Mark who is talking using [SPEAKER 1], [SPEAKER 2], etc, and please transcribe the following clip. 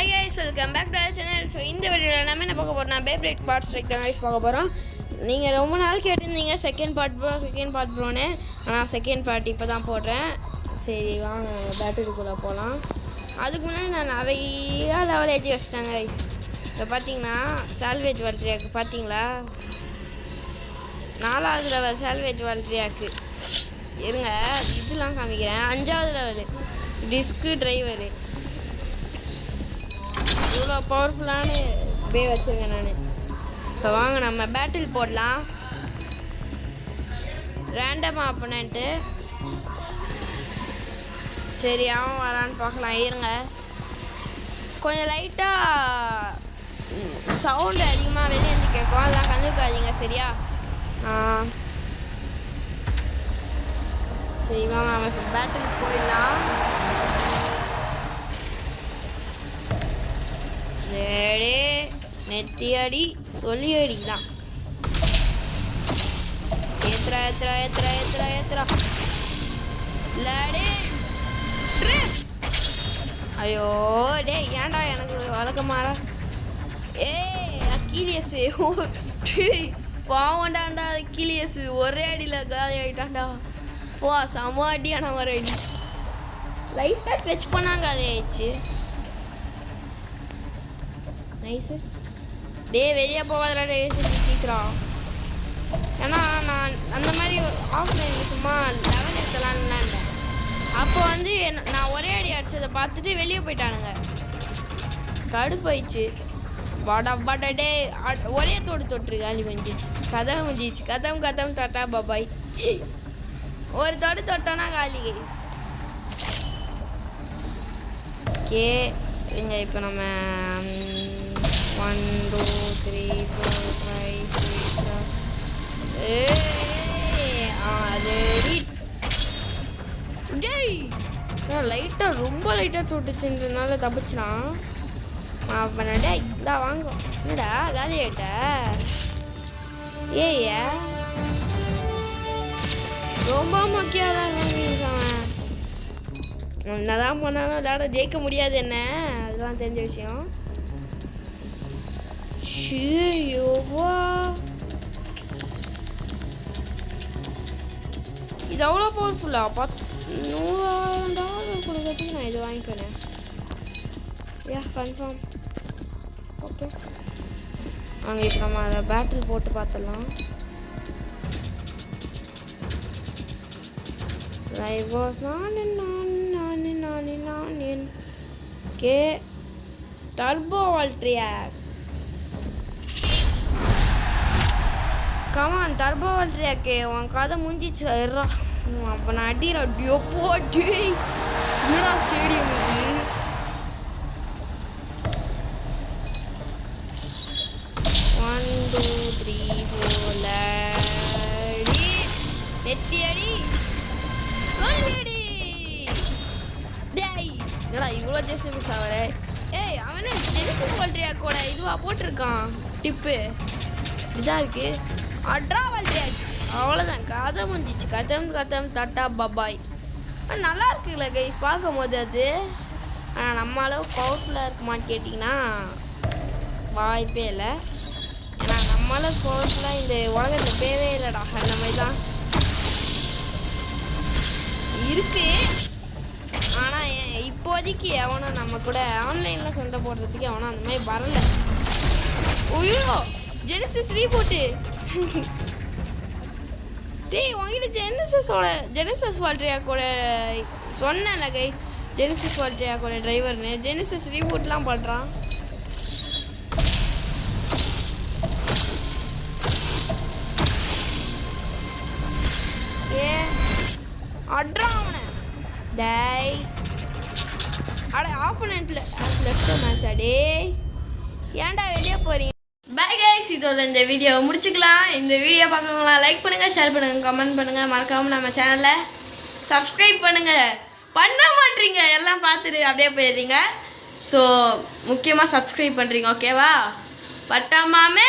[SPEAKER 1] Hi guys, welcome back to our channel. So இந்த வீடியோல நாம என்ன பார்க்க போறோம்னா பேப்ளேட் பார்ட் ஸ்ட்ரைக் தான் गाइस பார்க்க போறோம். நீங்க ரொம்ப நாள் கேட்டிருந்தீங்க செகண்ட் பார்ட் ப்ரோனே. நான் செகண்ட் பார்ட் இப்பதான் போடுறேன். சரி வாங்க பேட்டரிக்குள்ள போலாம். அதுக்கு முன்னாடி நான் நிறைய லெவல் ஏத்தி வச்சிட்டேன் गाइस. இப்போ பாத்தீங்கன்னா சால்வேஜ் வால்ட்ரியாக்கு பாத்தீங்களா? 4வது லெவல் சால்வேஜ் வால்ட்ரியாக்கு. இருங்க இதெல்லாம் காமிக்கிறேன். 5வது லெவல் டிஸ்க் டிரைவர். இவ்வளோ பவர்ஃபுல்லான பே வச்சுருக்கேன் நான். இப்போ வாங்க நம்ம பேட்டில் போடலாம். Random opponent. சரி அவன் வரான்னு பார்க்கலாம். இருங்க கொஞ்சம் லைட்டாக சவுண்டு அதிகமாக வெளியே இருந்து கேட்கும், அதெல்லாம் கண்டுக்காதீங்க சரியா? சரி வாங்க நம்ம இப்போ பேட்டில் போயிடலாம். ரெடி நெத்தியடி சொல்லியடி தான். ஏத்ரா ஏத்ரா ஏத்ரா ஏத்ரா ஏத்ரா லேடி. ஐயோ டே ஏன்டா எனக்கு வழக்கமாறா? அக்கிலியஸ் பாவண்டாண்டா. அக்கிலியஸ் ஒரே அடியில் காலி ஆகிட்டான்டா. வா செம அடியான ஒரு அடி. லைட்டாக டச் பண்ணாங்க அதே ஆயிடுச்சு. நைஸு டே வெளியே போவாதடா டீச்சரா. ஏன்னா நான் அந்த மாதிரி ஆஃப்லைனில் சும்மா லெவல் எடுத்தலான்லாம் இல்லை. அப்போ வந்து நான் ஒரே அடி அடித்ததை பார்த்துட்டு வெளியே போயிட்டானுங்க. கடுப்பாயிடுச்சு. வாடா டே ஒரே தொட்டுரு காலி வந்துச்சு. கதவு முடிஞ்சிச்சு. கதம் தொட்டா பாபாய். ஒரு தொட்டோன்னா காலி கைஸ். ஓகே இங்கே இப்போ நம்ம 1 2 3 4 5 6 7 டேய் லைட்டாக ரொம்ப லைட்டாக சுட்டுச்சுன்றதுனால தப்பிச்சினான். அப்போ டேய் இந்தா வாங்க. என்னடா காலி ஆகிட்ட? ஏய்யா ரொம்ப முக்கியம். என்னதான் பண்ணாலும் விளையாட ஜெயிக்க முடியாது என்ன, அதுதான் தெரிஞ்ச விஷயம். இது அவ்வளோ பவர்ஃபுல்லா? 100,000 கொடுக்கறதுக்கு நான் இது வாங்கிக்கிறேன். கன்ஃபார்ம். ஓகே வாங்க இப்போ நம்ம அதை பேட்டில் போட்டு பார்த்துடலாம். I was non. Okay. Turbo Valtryek. Come on, Turbo Valtryek. உன் கதை முடிஞ்சிச்சுடா. இருடா அப்போ நான் அடிடா. எப்போ டே என்னடா ஸ்டேடியம் இது? ஒன் 2 3 4 லேடி நெத்தி அடி சொல்லிடி. டேய் என்னடா இவ்வளோ ஜஸ்ட் மிஸ் ஆகிற? அவனே ஜெனிசிஸ் வால்ட்ரியாக் கூட இதுவா போட்டிருக்கான் டிப்பு. இதாக இருக்கு அட்ரா வால்ட்ரியாக். அவ்வளோதான் கதை முடிஞ்சிச்சு. கதம் தட்டா பபாய். நல்லா இருக்குல்ல கைஸ் பார்க்கும் போது அது. ஆனால் நம்ம அளவு பவர்ஃபுல்லாக இருக்குமான்னு கேட்டிங்கன்னா வாய்ப்பே இல்லை. ஏன்னா நம்ம அளவு பவர்ஃபுல்லாக இந்த உலகத்தில் பேவே இல்லைடா. அந்த மாதிரி தான் இருக்கு. ஆனால் இப்போதைக்கு எவனும் நம்ம கூட ஆன்லைனில் சண்டை போடுறதுக்கு எவனும் அந்த மாதிரி வரல. ஐயோ ஜெனிசிஸ் ரீபூட்டு. டேய் உங்ககிட்ட ஜெனிசிஸ் வால்ட்ரியாக்கோட சொன்னேன்ல கைஸ், ஜெனிசிஸ் வால்ட்ரியாக்கோட டிரைவர்னு. ஜெனிசிஸ் ரீபூட்லாம் பண்ணுறான். அட்ரா அவனை டேய். அட ஆப்போனன்ட்ல லெஃப்ட் மேட்ச் அடே ஏன்டா வெளியே போறீங்க? பை கைஸ் இதோட இந்த வீடியோவை முடிச்சுக்கலாம். இந்த வீடியோ பார்க்குறவங்களாம் லைக் பண்ணுங்கள், ஷேர் பண்ணுங்கள், கமெண்ட் பண்ணுங்கள். மறக்காமல் நம்ம சேனலை சப்ஸ்கிரைப் பண்ணுங்கள். பண்ண மாட்டீங்க எல்லாம் பார்த்துட்டு அப்படியே போயிடுறீங்க. ஸோ முக்கியமாக சப்ஸ்கிரைப் பண்ணுறீங்க ஓகேவா? பட்டாமாமே